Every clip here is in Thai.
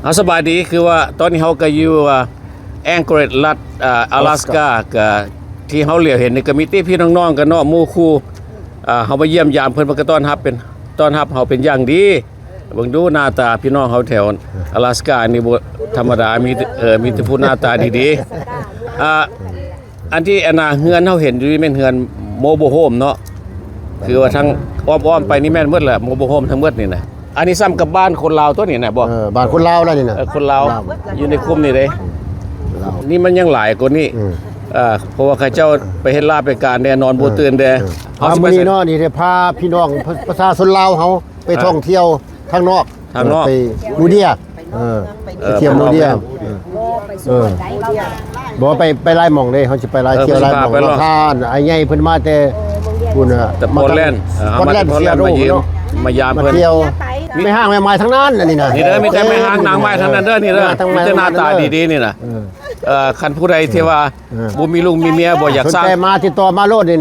เอาสบายดีคือว่าตอนนี้เขาก็อยู่แองเกอเรจรัฐ阿拉斯ก้าก็ที่เขาเหลียวเห็นนี่ก็มีพี่น้องๆกันเนาะหมู่คู่เขามาเยี่ยมยามเพิ่นก็ต้อนรับเขาเป็นอย่างดีเบิ่งดูหน้าตาพี่น้องเขาแถว阿拉斯ก้านี่บ่ธรรมดามีแต่ผู้หน้าตาดีๆอันที่เฮือนเขาเห็นอยู่นี่แม่นเฮือนโมโบโฮมเนาะคือว่าทั้งอ้อมๆไปนี่แม่นหมดแหละโมโบโฮมทั้งหมดนี่นะอันนี้ซ้ำกับบ้านคนลาวตัวนี้นะบ่บ้านคนลาวแล้วนี่นะคนลาวอยู่ในคุมนี่เด้นี่มันยังหลายกว่านี้เพราะว่าข้าเจ้าไปเฮ็ดลาบไปการแน่นอนบ่ตื่นเด้มื้อนี้เนาะนี่ได้พาพี่น้องประชาชนลาวเฮาไปท่องเที่ยวข้างนอกไปมูเดียไปเที่ยวมูเดียบ่ไปไล่หม่องเด้เฮาสิไปไล่เที่ยวไล่หม่องทานไอ้ใหญ่เพิ่นมาแต่พุ่นน่ะแต่โปแลนด์มายามเพิ่นเที่ยวไม่ห้างไม่ไม้ทั้งนั้นอันนี้นะนี่เด้อมีแต่ไม่ห้างนางไม้ทั้งนั้นเด้อนี่เด้อมีแต่หน้าตาดีๆนี่น่ะคันผู้ใดที่ว่าบ่มีลูกมีเมียบ่อยากสร้างมาติดต่อมาโลดนี่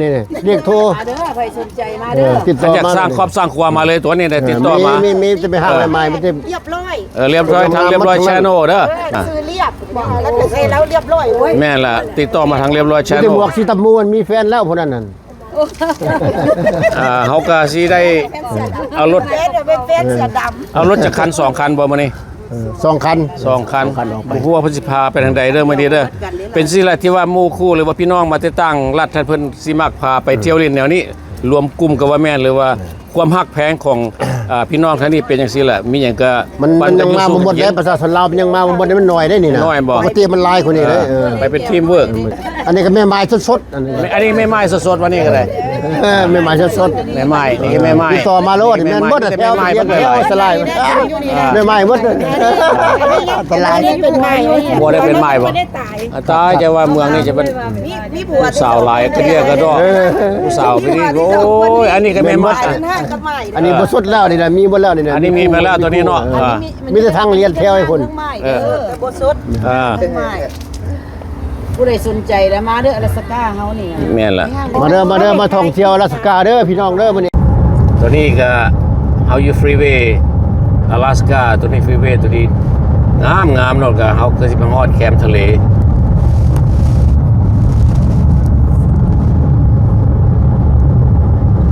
เรียกโทรเด้อใครสนใจมาเด้อติดต่ออยากสร้างครอบสร้างครัวมาเลยตัวนี้ได้ติดต่อมามีจะไปห้างใหม่ๆมันจะเรียบร้อยเรียบร้อยทางเรียบร้อยแชนโนเด้อซื้อเรียบบ่แล้วก็ให้แล้วเรียบร้อยเว้ยแม่นล่ะติดต่อมาทางเรียบร้อยแชนโนหมวกสีตะมูนมีแฟนแล้วพวกนั้นเฮาก็สิได้เอารถเอารถจากคัน2คันบ่มื้อนี้2คันบ่ฮู้ว่าเพิ่นสิพาไปทางใดเด้อมื้อนี้เด้อเป็นสิล่ะที่ว่าหมู่คู่หรือว่าพี่น้องมาแต่ต่างรัฐท่านเพิ่นสิมักพาไปเที่ยวเล่นแนวนี้รวมกลุ่มก็ว่าแม่นหรือว่าความฮักแพงของพี่น้องท่านนี้เป็นจังซี่แหละมีหยังก็มันยังมาบ่หมดได้ประชาชนลาวยังมาบ่หมดได้มันน้อยได้นี่นะปกติมันหลายคนนี่เด้ไปเป็นทีมเวิร์คอันนี้ก็แม่ไม้สดๆอันนี้แม่ไม้สดๆวันนี้ก็ได้แม่ไม้สดๆแม่ไม้นี่แม่ไม้ติดต่อมาโลดแม่นหมดแถวเรียนแถวสลายแม่ไม้หมดสลายเป็นไม้บ่ได้เป็นไม้บ่ตายจะว่าเมืองนี่จะเป็นมีผัวสาวหลายก็เรียกก็ดอกผู้สาวไปนี่โอ้ยอันนี้ก็แม่ไม้อันนี้บ่สดแล้วนี่นะมีบ่แล้วนี่นะอันนี้มีมาแล้วตัวนี้เนาะมีแต่ทางเรียนแถวให้คนบ่สดผู้ใดสนใจแล้วมาเด้ออลาสก้าเฮานี่แม่นล่ะมาเด้อมาท่องเที่ยวอลาสก้าเด้อพี่น้องเด้อมื้อนี้ตัวนี้ก็เฮาอยู่ฟรีเวย์อลาสก้าตัวนี้ฟรีเวย์ตัวนี้งามเนาะก็เฮาก็สิไปฮอดแคมป์ทะเล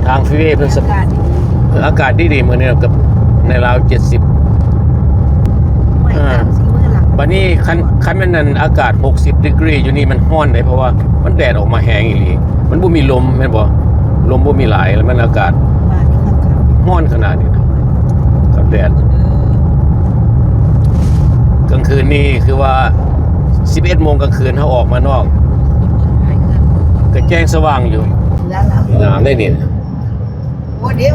ทางฟรีเวย์เพิ่นอากาศดีมื้อนี้กับในราว70บัดนี้คันแม่นนั่นอากาศ60ดีกรีอยู่นี่มันร้อนได้เพราะว่ามันแดดออกมาแรงอีหลีมันบ่มีลมแม่นบ่ลมบ่มีหลายแล้วมันอากาศร้อนขนาดนี้กับแดดกลางคืนนี่คือว่า 11 โมงกลางคืนเฮาออกมานอกก็แจ้งสว่างอยู่งามได้นี่โอ้เดี๋ยว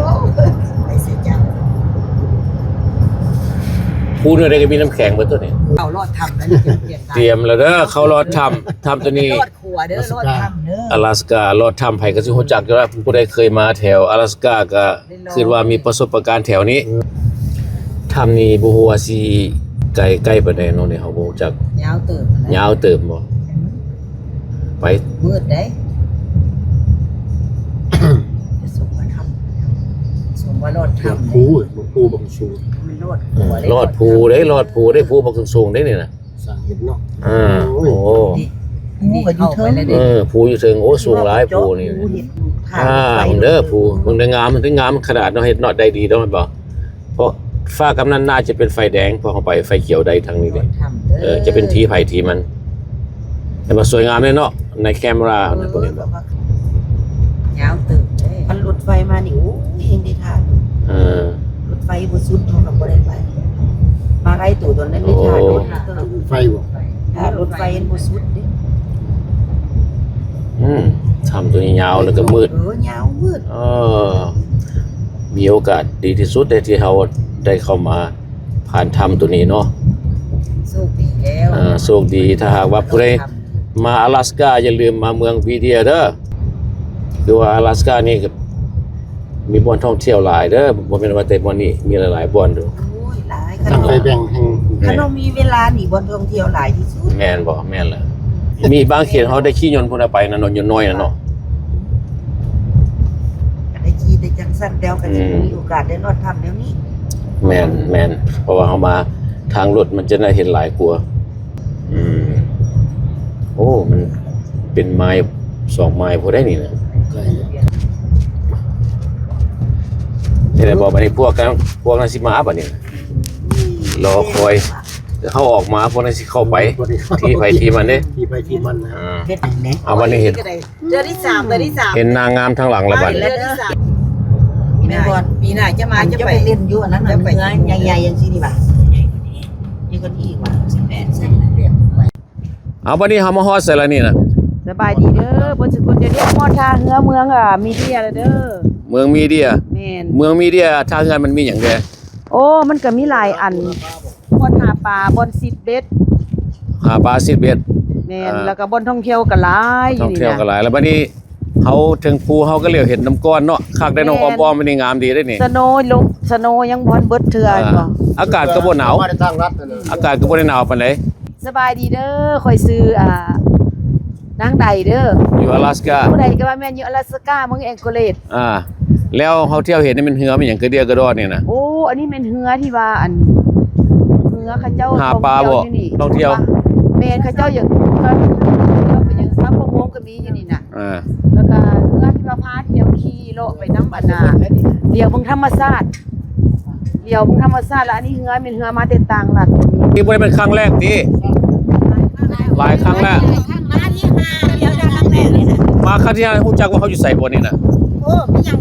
ไปเสียจังพูดอะไรก็มีน้ำแข็งเบิดตัวนี้เอารอดทำแล้วเตรียมแล้วเด้อเขารอดทำตัวนี้รอดขัวเด้อรอดทำเด้อ阿拉斯ก้ารอดทำไผก็สิฮู้จักอยู่แล้วผู้ใดเคยมาแถว阿拉斯ก้าก็คิดว่ามีประสบการณ์แถวนี้ทำนี่บ่ฮู้ว่าสิใกล้ปานใดเนาะนี่เฮาบ่รู้จักยาวเติบบ่ไปมืดเด้จะส่งมาทำส่งว่ารอดทำภูบังชูรอดภูได้ภูบักสูงได้นี่นะสร้างเห็นเนาะโอ้ภูก็อยู่เทิงภูอยู่เทิงโอ้สูงหลายภูนี่เด้อภูเบิ่งได้งามมันงามขนาดเนาะเฮ็ดเนาะได้ดีเนาะบ่เพราะฟ้ากำนันน่าจะเป็นไฟแดงพอเข้าไปไฟเขียวได้ทางนี้เด้จะเป็นทีไผทีมันแต่ว่าสวยงามเลยเนาะในแคมรานะพวกนี้บ่ยาวตึกมันรถไฟมานี่โอ้เองได้ทานรถไฟบ่สุดเฮาก็บ่ได้ไปมาไกลตู่ตอนนั้นได้ทานรถไฟบ่รถไฟบ่สุดเด้ทำตัวยาวแล้วก็มืดยาวมืดมีโอกาสดีที่สุดได้ที่เฮาได้เข้ามาผ่านทำตัวนี้เนาะโชคดีแล้วโชคดีถ้าหากว่าผู้ใดมา阿拉斯ก้าอย่าลืมมาเมืองวีเดียเด้อคือว่า阿拉斯ก้านี่ก็มีบ่อนท่องเที่ยวหลายเด้อบ่แม่นว่าแต่บ่อนนี้มีหลายๆบ่อนเด้อโอ้ยหลายคันไปแบ่งแห่งคันเรามีเวลานี่บ่อนท่องเที่ยวหลายที่สุดแม่นบ่แม่นล่ะมีบางเขตเฮาได้ขี่ยนต์พุ่นไปนะนนยนต์น้อยน่ะเนาะได้ขี่ได้จังซั่นแล้วก็สิมีโอกาสได้รอดทำแนวนี้แม่นเพราะว่าเฮามา ทางรถมันจะได้เห็นหลายกว่าโอ้มันเป็นไม้2ไม้พอได้นี่นะนี่แหละบอกบัดนี้พวกนั้นสิมาบัดนี้รอคอยเขาออกมาพวกนั้นสิเข้าไปที่ไปที่มันเด้ ที่ไปที่มันนะ เฮ็ดอันนี้ เอาวันนี้เห็น เดือนที่สาม เห็นนางงามทางหลังแล้วบัด เดื นี้ อนที่สาม แม่บอล ปีหน้าจะมาจะ จะ ไป ไปเล่นอยู่อันนั้นน่ะเนื้อใหญ่ๆอย่างซี่นี่บ่นี่ก็ดีกว่า18เซน เอาบัดนี้เฮามาฮอดใส่แล้วนี่นะ สบายดีเด้อบนสกุลเดี๋ยวนี้มอดทาเฮือเมืองมีเดียแล้วเด้อ เมืองมีเดีย แม่น เมืองมีเดียทางงานมันมีหยังแด โอ้มันก็มีหลายอันบนหาปลาบนซิดเบ็ด หาปลา10เบ็ด แม่นแล้วก็บนท่องเที่ยวก็หลายอ ท่อยู่ ง นี่ เที่ยว นะ ก็หลายแล้วบัดนี้เฮาถึงภูเฮาก็เลี้ยวเห็นน้ำก้อนเนาะคักได้น้องอ้อมๆมันนี่งามดีได้นี่ สโนว์ลงสโนว์ยังบ่เบิดเทื่อบ่ อากาศก็บ่หนาว มาได้ทางรัฐนั่นน่ะ อากาศก็บ่ได้หนาวปานใด สบายดีเด้อข่อยซื้อนางใดเด้อ อยู่อลาสกา ผู้ใดก็ว่าแม่นอยู่อลาสก้าเมืองแองโกเลด แล้วเฮาเที่ยวเห็นนี่มันเหือมันหยังกระเดียกระดอนนี่นะ โอ้อันนี้เป็นเฮือที่ว่าอันเฮือเขาเจ้า หาปลาบ่ท่องเที่ยว แม่นเขาเจ้าอย่างเขาเป็นอย่างซับประมงก็มีอยู่นี่น่ะ อ่า แล้วก็เฮือที่ว่าพาเที่ยวขี่โลไปน้ำอันน่ะเดี๋ยวเบิ่งธรรมชาติเดี๋ยวเบิ่งธรรมชาติแล้วอันนี้เฮือเป็นเฮือมาแต่ต่างรัฐ นี่บ่ได้เป็นครั้งแรกติหลายครั้งแล้ว มาที่5เดี๋ยวจะครั้งแรกนี่น่ะ มาครั้งที่5ฮู้จักว่าเขาอยู่ไสบ่นี่น่ะ โอ้มีหยัง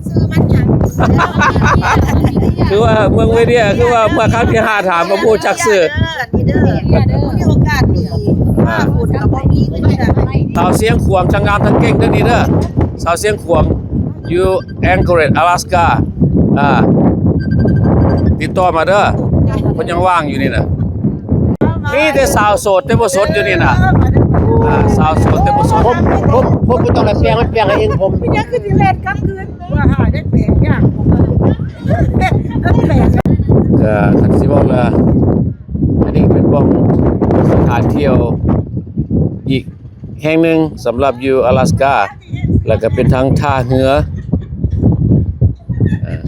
ซื้อมันหยัง คือว่าเมืองเวเดียคือว่าเมื่อครั้งที่5ถามว่าฮู้จักชื่อ นี่เด้อมีโอกาสดีมาพูดกับบ่มีก็ได้ สาวเสียงขวงช่างงามทั้งเก่งเด้อนี่เด้อสาวเสียงขวงอยู่แองเกอเรจอลาสกาติดต่อมาเด้อเพิ่นยังว่างอยู่นี่น่ะมีแต่สาวโสดแต่บ่สดอยู่นี่น่ะสาวโสดแต่บ่สด ผมบ่ต้องได้แปลงมันแปลงให้เองผม ยังคือสิเล่นกลางคืนว่าหาได้แปลกยากก็แปลก ก็คันสิบอกว่าอันนี้เป็นบ้องสถานเที่ยวอีกแห่งหนึ่งสำหรับอยู่อลาสกาแล้วก็เป็นทางท่าเรือ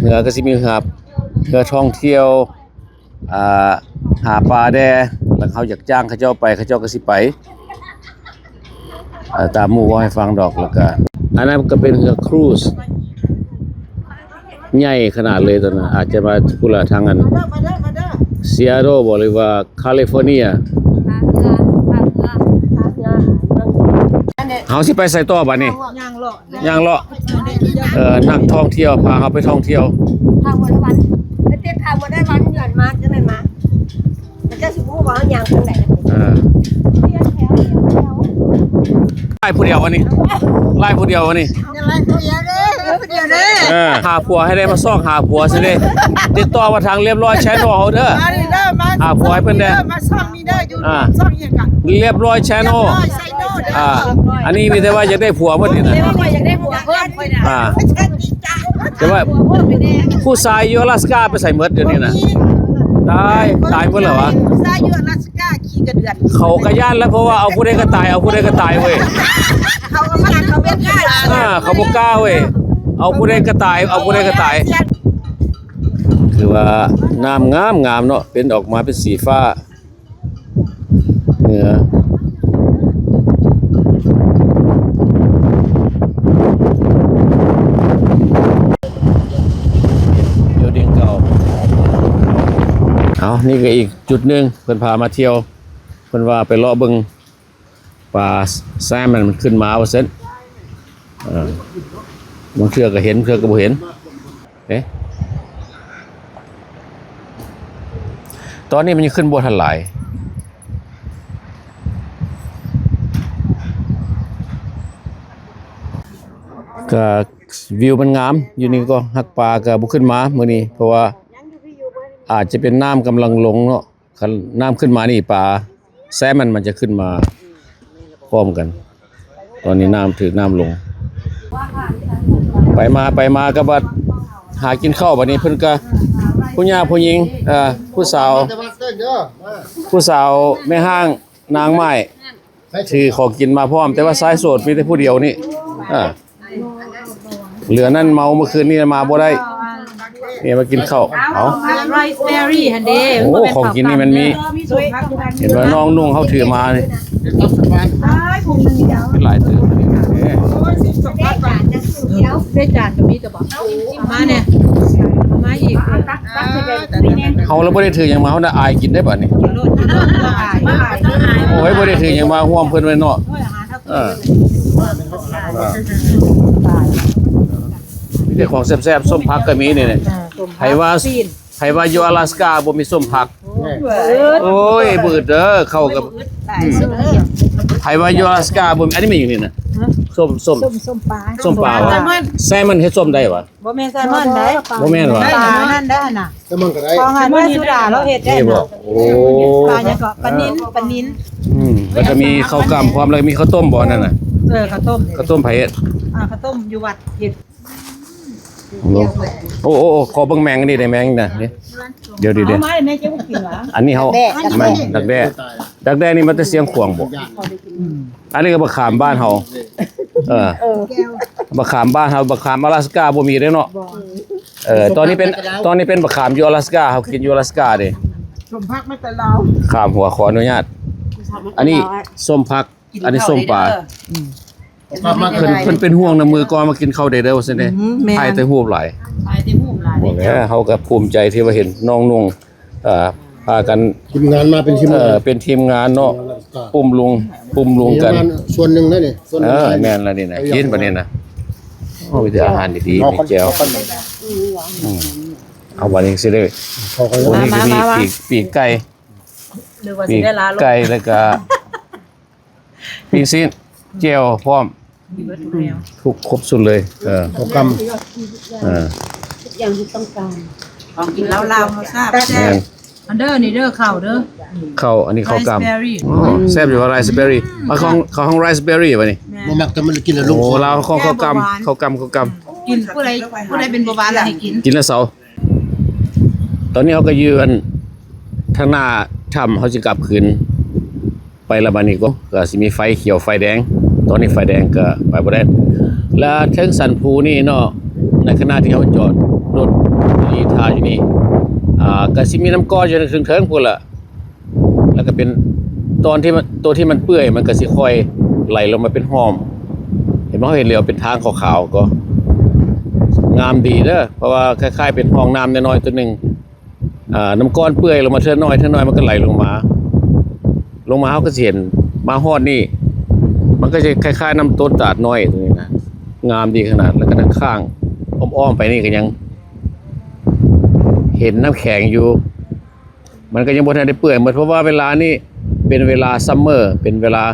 เรือก็สิมีเรือท่องเที่ยวหาปลาแดแล้วเขาอยากจ้างเขาเจ้าไปเขาเจ้าก็สิไปตามหมู่ว่าให้ฟังดอกแล้วก็อันนั้นก็เป็นเรือครูซใหญ่ขนาดเลยตอนนั้นอาจจะมาพูดละทางนั้นซีแอตเทิลบ่หรือว่าแคลิฟอร์เนียเฮาสิไปไสต่อบัดนี้ ย่างเลาะ ย่างเลาะนักท่องเที่ยวพาเขาไปท่องเที่ยว ทางวันละวันแล้วเต้นทางวันได้วันหย่อนมาจังไหนมามันจะสิบูว่าอย่างจังไหน ไล่ผู้เดียววันนี้ไล่ผู้เดียววันนี้ อะไรตัวเดียวเด้อ หาผัวให้ได้มาซ่องหาผัวซิเด้ติดต่อมาทางเรียบร้อยแชนอลเฮาเด้อ มาดิเด้อมา หาผัวให้เพิ่นเด้อ มาซ่อมนี่เด้ออยู่ซ่อมอีหยังกะ เรียบร้อยแชนอล ใส่โน่เด้อ อันนี้มีแต่ว่าอยากได้ผัวหมดนี่นะ เดี๋ยวว่าอยากได้ผัวเพิ่มไปน่ะใช่จริงจัง แต่ว่า ผัวเพิ่มไปแน่ ผู้ชายอยู่อลาสกาไปใส่หมดเดี๋ยวนี้นะตายหมดแล้ววะ ซาอยู่อลาสก้าขี่กระเดือน เขากระย่านแล้วเพราะว่าเอาผู้ใดก็ตายเอาผู้ใดก็ตายเว้ย เขามาเขาเป็นกล้า เขาบ่กล้าเว้ยเอาผู้ใดก็ตายเอาผู้ใดก็ตายคือว่าน้ำงามเนาะเป็นออกมาเป็นสีฟ้าเหนือเดี๋ยวดิ่งเก่าเอานี่ก็อีกจุดหนึงเพิ่นพามาเที่ยวเพิ่นว่าไปเลาะเบิ่งปลาแซลมอนมันขึ้นมาว่าซั่นบางเทื่อก็เห็นเทื่อก็บ่เห็นตอนนี้มันยังขึ้นบ่ทันหลายก็วิวมันงามอยู่นี่ก็ฮักปลาก็บ่ขึ้นมามื้อนี้เพราะว่าอาจจะเป็นน้ำกำลังลงเนาะคันน้ำขึ้นมานี่ปลาแซลมอนมันจะขึ้นมาพร้อมกัน ตอนนี้น้ำถึงน้ำลงไปมาก็บัดหากินข้าวบัดนี้เพิ่นก็ผู้หญิงผู้สาวแม่ห้างนางไม้ถือของกินมาพร้อมแต่ว่าสายโสดมีแต่ผู้เดียวนี่เหลือนั่นเมาเมื่อคืนนี้มาบ่ได้ เนี่ยมากินข้าวเอา ไรซ์เบอร์รี่ฮันเด โอ้ของกินนี่มันมี ส่วนพักกัน เห็นว่าน้องนุ่งเขาถือมานี่ ผมนึงเดียว หลายตื่นนี่ ได้จานก็มีแต่บอกมาเนี่ยมาอีก เขาแล้วบ่ได้ถือหยังมาเขาน่ะอายกินได้ป่ะนี่โอ้ยบ่ได้ถือหยังมาห่วมเพิ่นไว้เนาะมีแต่ของแซ่บๆส้มผักก็มีนี่ไผว่าอยู่อลาสก้าบ่มีส้มผักโอ้ยบืดเด้อเข้ากับไผว่าอยู่อลาสก้าบ่มีอันนี้มีอยู่นี่นะส้มปลาวะแซลมอนเฮ็ดส้มได้วะ บ่แม่นแซลมอนได้ บ่แม่นวะ ปลานั่นได้น่ะ แต่มันก็ได้ ของหันว่าสุดาเราเฮ็ดได้ นี่บ่ น่ะ โอ้ ปลาเนี่ยก็ปลานิ้น แล้วก็มีข้าวกล้ำพร้อมแล้วมีข้าวต้มบ่นั่นน่ะ ข้าวต้ม ข้าวต้มไผเฮ็ด ข้าวต้มอยู่วัดเฮ็ด โอ้ขอเบิ่งแมงนี่ได้แมงน่ะเดี๋ยว เอามาแม่จะบ่กินหรอ อันนี้เฮามันดักแด้นี่มันจะเสียงขวางบ่อันนี้ก็บักขามบ้านเฮาบักขามบ้านเฮาบักขามอลาสก้าบ่มีเด้เนาะตอนนี้เป็นบักขามอยู่อลาสก้าเฮากินอยู่อลาสก้าเด้ สมพักไม่แต่เรา ขามหัวขออนุญาตอันนี้ส้มผักอันนี้ส้มปลาเพิ่นเป็นห่วงนะมือก่อนมากินข้าวได้เด้อว่าซั่นเด้ไผแต่ฮูบหลาย ไปที่มุมหลาย บอกแล้วเฮาก็ภูมิใจที่ว่าเห็นน้องนุ่งพากัน ทีมงานมาเป็นทีมงาน เป็นทีมงานเนาะปุ่มลุงกัน ส่วนหนึ่งได้นี่ส่วนหนึ่ง แม่นแล้วนี่นะกินบัดนี้นะโอ้ยแต่อาหารดีๆมีแจ่วเอาบัดนี้สิได้ เขาก็ วันนี้ก็มีปีกไก่ หรือว่าสิได้ลาลง ไก่แล้วก็ปีกซีนแจ่วพร้อมทุกครบสุดเลยเขาก ของกินแล้วลาวมาทราบ แม่น อันเด้อนี่เด้อข้าวเด้อ ข้าวอันนี้ข้าวกำ ไรซ์เบอร์รี่ แซ่บอยู่ว่าไรซ์เบอร์รี่เอาของไรซ์เบอร์รี่ป่ะนี่ ำมามักแต่มันกินแล้วลุก โอ้เราข้าวกำ กินผู้ใดเป็นเบาหวานแล้วให้กิน กินแล้วเสาตอนนี้เขาก็ยืนทางหน้าถ้ำเขาจะกลับคืนไปละบานี้ก็สิมีไฟเขียวไฟแดง ตอนนี้ไฟแดงก็ไปบ่ได้แล้วเทิงสันภูนี่เนาะในขณะที่เขาจอดรถรีทาอยู่นี่ก็สิมีน้ำก้อนอยู่ถึงเทิงพุ่นล่ะแล้วก็เป็นตัวที่มันเปื่อยมันก็สิค่อยไหลลงมาเป็นห้อมเห็นบ่เห็นเรียวเป็นทางขาวๆก็งามดีเด้อเพราะว่าคล้ายๆเป็นห้องน้ำน้อยๆตัวหนึงน้ำก้อนเปื่อยลงมาเท่าน้อยมันก็ไหลลงมาเขาก็สิเห็นมาฮอดนี่มันก็จะคล้ายๆน้ำต้นตาดน้อยตรงนี้นะงามดีขนาดแล้วก็ด้านข้างอ้อมๆไปนี่ก็ยังเห็นน้ำแข็งอยู่มันก็ยังบ่ทันได้เปื่อยหมดเพราะว่าเวลานี้เป็นเวลาซัมเมอร์เป็นเวลา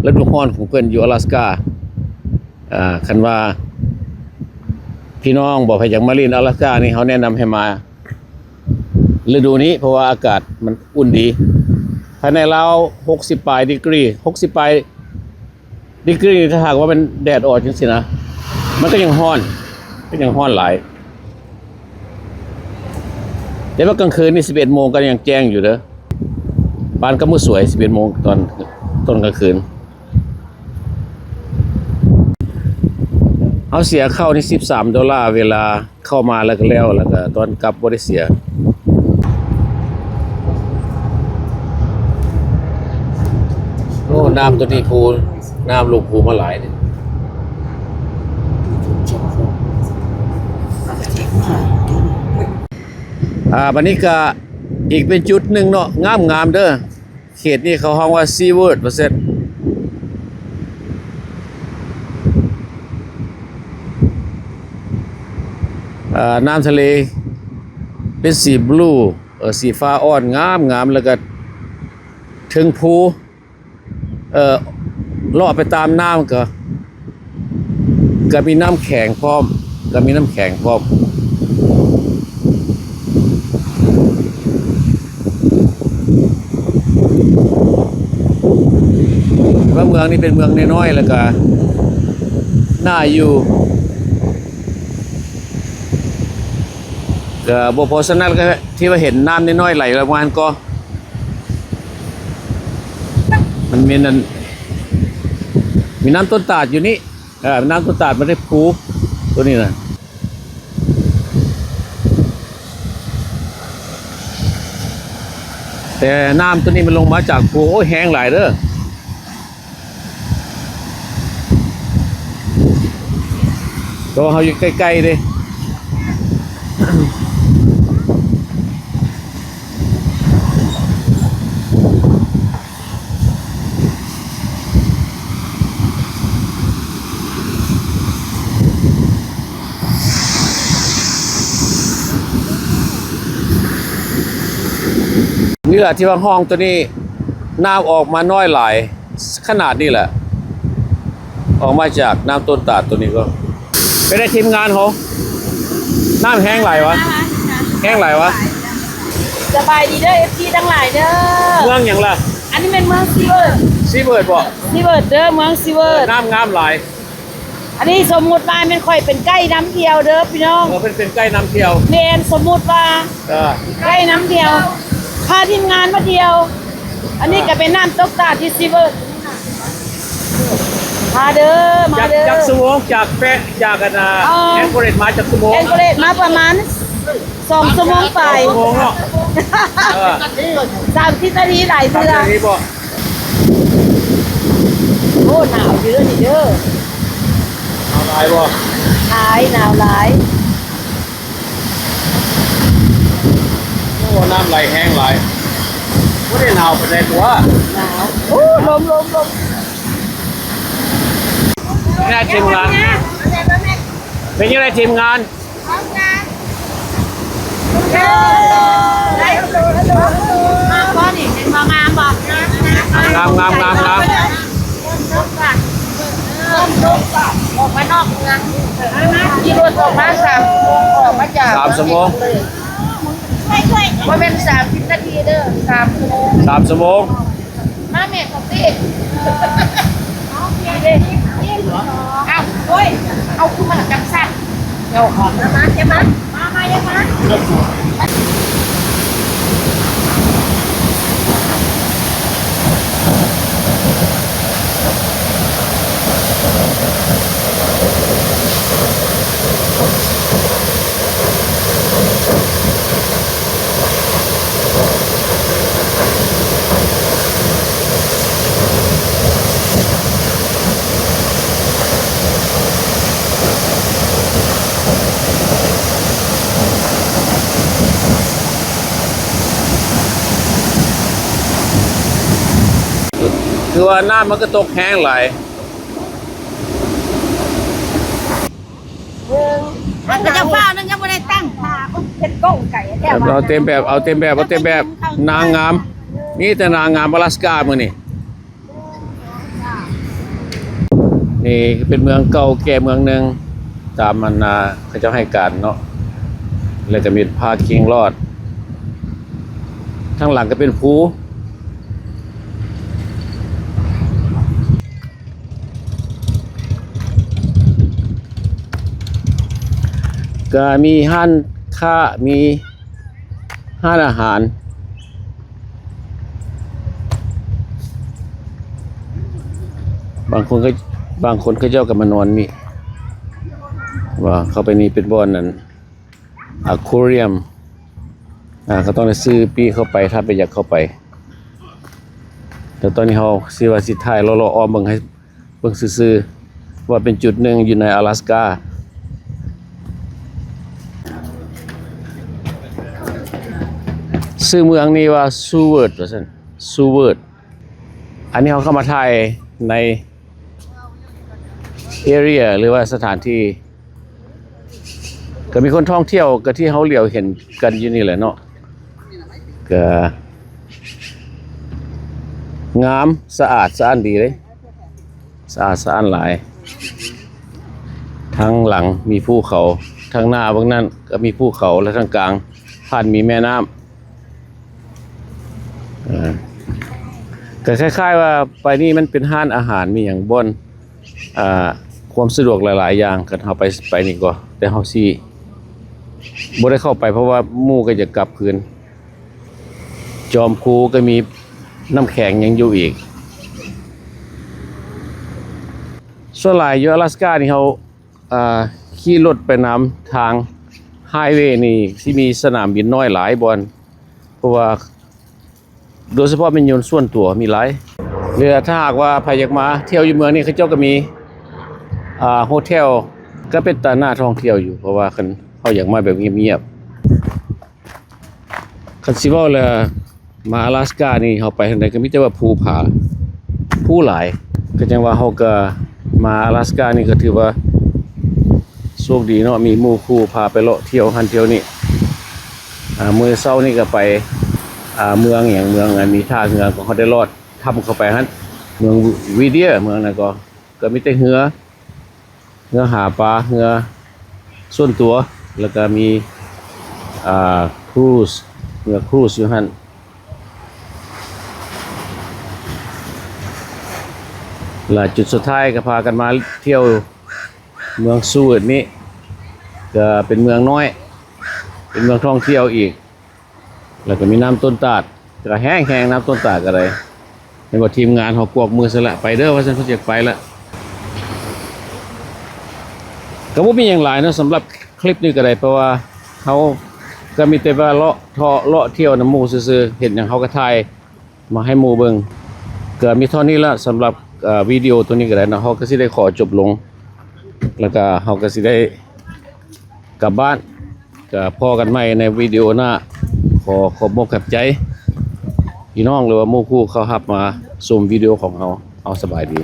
ฤดูร้อนของเพิ่นอยู่อลาสก้าคันว่าพี่น้องบอกให้อยากมาเรียนอลาสก้านี่เขาแนะนำให้มาฤดูนี้เพราะว่าอากาศมันอุ่นดีภายในราว60ปลายดีกรี60ปลายดีกรีถ้าหากว่าเป็นแดดออกจังซี่นะมันก็ยังร้อนหลายแต่ว่ากลางคืนนี่11 โมงก็ยังแจ้งอยู่เด้อบ้านก็มืดสวย11 โมงตอนต้นกลางคืนเอาเสียเข้านี่$13เวลาเข้ามาแล้วก็ตอนกลับบ่ได้เสียโอ้น้ำตัวนี้ภูน้ำลงภูมาหลายนี่บัดนี้ก็อีกเป็นจุดหนึ่งเนาะงามเด้อเขตนี้เขาฮ้องว่าซีเวิร์ดว่าซั่นน้ำทะเลเป็นสีบลูสีฟ้าอ่อนงามแล้วก็ถึงภูลอดไปตามน้ำก็มีน้ำแข็งพร้อมว่าเมืองนี้เป็นเมืองน้อยๆแล้วก็น่าอยู่ก็บ่พอสนั่นก็ที่ว่าเห็นน้ำน้อยๆไหลลงมาก็มันมีน้ำต้นตาดอยู่นี่น้ำต้นตาดมันได้ภูตัวนี้นะ แต่น้ำตัวนี้มันลงมาจากภูโอ้ยแห้งหลายเด้อตัวเขาอยู่ใกล้ๆดินี่แหละที่ว่าห้องตัวนี้น้ำออกมาน้อยหลายขนาดนี้แหละออกมาจากน้ำต้นตาดตัวนี้ก็ไม่ได้ทีมงานเขาน้ำแห้งไหลวะแห้งไหลวะ สบายดีเด้อ FC ทั้งหลายเด้อ เมืองอย่างละ อันนี้เป็นเมืองซีเวิร์ด ซีเบิร์ดบ่ ซีเวิร์ดเด้อเมืองซีเวิร์ด น้ำงามหลาย อันนี้สมมุติว่ามันค่อยเป็นใกล้น้ำเที่ยวเด้อพี่น้อง เป็นใกล้น้ำเที่ยว แม่นสมมุติว่า เออ ใกล้น้ำเที่ยวพาทีมงานมาเที่ยว อันนี้ก็เป็นน้ำตกตาดที่ซีเวิร์ดมาเด้อมา จาก เด้อ จากสวงจากแปะจากกันแอนโกเรตมาจากสวง เอ็นโกเลตมาประมาณ2 ชั่วโมงไป สวงเนาะเออ 30 นาทีหลาย ทำ เทื่อ อย่างนี้บ่ โอ้หนาวอยู่เด้อนี่เด้อ เอาหลายบ่ หลายหนาวหลาย โอ้น้ำไหลแห้งหลายไม่ได้หนาวไปเลยตัว หนาวโอ้ลม แม่ทีมงานเป็นยังไงทีมงาน มาบ่นี่เป็นมางามบ่ งาม ออกมานอกเมืองขี่รถออกมา3 ออกมาจาก 3 ชั่วโมง บ่แม่น30 นาทีเด้อ3 ชั่วโมง 3 ชั่วโมง มาแม่ของพี่เอาพี่เด้เอาโอ้ยเอาขึ้นมาจังซั่นเดี๋ยวขอมาเดี๋ยวมาเดี๋ยวมา คือว่าน้ำมันก็ตกแห้งหลาย มันก็จะฟ้านึงยังไม่ได้ตั้งพาเป็นก้งไก่แท้ว่า เอาเต็มแบบนางงามนี่แต่นางงามอลาสก้ามื้อนี่นี่เป็นเมืองเก่าแก่เมืองหนึงตามมันเขาเจ้าให้การเนาะแล้วก็มีพาคิงรอดข้างหลังก็เป็นภูก็มีห้านค้ามีห้านอาหารบางคนก็เจ้ากับมานอนนี่ว่าเข้าไปนี่เป็นบ่อนนั่นอะควาเรียมเขาต้องได้ซื้อปีเข้าไปถ้าไปอยากเข้าไปแต่ตอนนี้เขาสิว่าสิถ่ายรอๆอ้อมเบิ่งให้เบิ่งซื่อๆว่าเป็นจุดหนึ่งอยู่ใน阿拉斯加ชื่อเมืองนี้ว่าซูเวิร์ดว่าซั่นซูเวิร์ดอันนี้เขาเข้ามาถ่ายในarea หรือว่าสถานที่ก็มีคนท่องเที่ยวก็ที่เขาเหลียวเห็นกันอยู่นี่แหละเนาะก็งามสะอาดสะอ้านดีเลยสะอาดสะอ้านหลายทั้งหลังมีภูเขาทั้งหน้าเบื้องนั้นก็มีภูเขาและทั้งกลางผ่านมีแม่น้ำก็คล้ายๆว่าไปนี่มันเป็นห้านอาหารมีอย่างบ่นความสะดวกหลายๆอย่างกันเฮาไปนี่ก็แต่เฮาสิบ่ได้เข้าไปเพราะว่าหมู่ก็จะกลับคืนจอมภูก็มีน้ำแข็งยังอยู่อีกส่วนหลายอยู่阿拉斯加นี่เฮาขี่รถไปนำทางไฮเวย์นี่สิมีสนามบินน้อยหลายบ่อนเพราะว่า โดยเฉพาะเป็นยนต์ส่วนตัวมีหลายเรือถ้าหากว่าใครอยากมาเที่ยวอยู่เมืองนี่เขาเจ้าก็มีโฮเทลก็เป็นตาหน้าท่องเที่ยวอยู่เพราะว่าคันเขาอยากมาแบบเงียบๆคันสิเว้าแล้วมา阿拉斯加นี่เฮาไปทางใดก็มีแต่ว่าภูผาภูหลายก็จังว่าเฮาก็มา阿拉斯加นี่ก็ถือว่าโชคดีเนาะมีหมู่คู่พาไปเลาะเที่ยวหันเที่ยวนี่มื้อเช้านี่ก็ไปเมืองอย่างเมืองมีท่าเรือของเขาได้รอดทำเข้าไปฮั่นเมืองวีเดียเมืองนั้นก็มีแต่เรือหาปลาเรือส่วนตัวแล้วก็มีครูซเรือครูซอยู่หั่นและจุดสุดท้ายก็พากันมาเที่ยวเมืองซูดนี้ก็เป็นเมืองน้อยเป็นเมืองท่องเที่ยวอีกแล้วก็มีน้ำต้นตาดก็แห้งๆน้ำต้นตาดอะไรเห็นว่าทีมงานเขากวกมือซะละไปเด้อว่าฉันเขาจะไปละก็บ่มีอย่างหลายเนาะสำหรับคลิปนี้ก็ได้เพราะว่าเขาก็มีแต่ว่าเลาะเที่ยวน้ำหมู่ซื่อๆเห็นอย่างเขาก็ถ่ายมาให้หมู่เบิ่งก็มีเท่านี้ละสำหรับวิดีโอตัวนี้ก็ได้เนาะเขาก็สิได้ขอจบลงแล้วก็เขาก็สิได้กลับบ้านก็พอกันใหม่ในวิดีโอหน้าขอขอบคุณใจพี่น้องหรือว่าหมู่คู่เขารับมาชมวิดีโอของเราเอาสบายดี